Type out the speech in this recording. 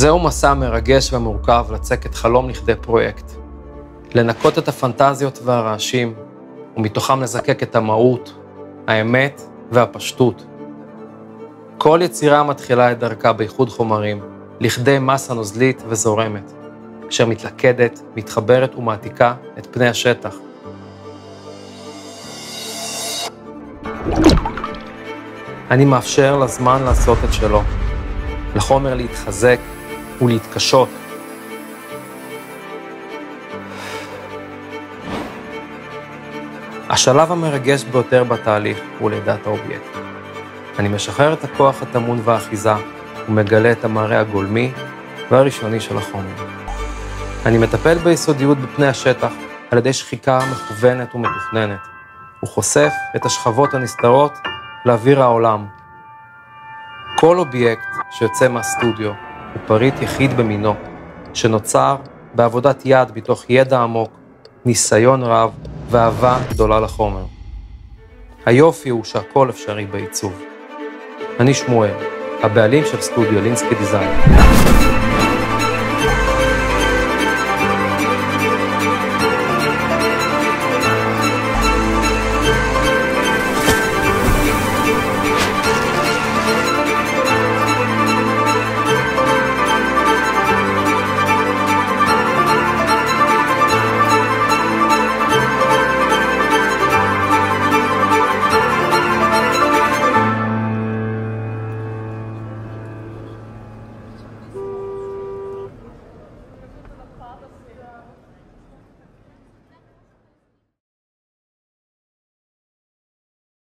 זהו מסע מרגש ומורכב לצקת חלום לכדי פרויקט. לנקות את הפנטזיות והרעשים, ומתוכם לזקק את המהות, האמת והפשטות. כל יצירה מתחילה את דרכה באיחוד חומרים, לכדי מסה נוזלית וזורמת, אשר מתלכדת, מתחברת ומעתיקה את פני השטח. אני מאפשר לזמן לעשות את שלו, לחומר להתחזק ולהתקשות. השלב המרגש ביותר בתהליך הוא לידת האובייקט. אני משחרר את הכוח הטמון והאחיזה ומגלה את המראה הגולמי והראשוני של החומר. אני מטפל ביסודיות בפני השטח על ידי שחיקה מכוונת ומתוכננת, וחושף את השכבות הנסתרות לאוויר העולם. כל אובייקט שיוצא מהסטודיו הוא פריט יחיד במינו, שנוצר בעבודת יד בתוך ידע עמוק, ניסיון רב ואהבה גדולה לחומר. היופי הוא שהכל אפשרי בעיצוב. אני שמואל, הבעלים של סטודיו לינסקי דיזיין.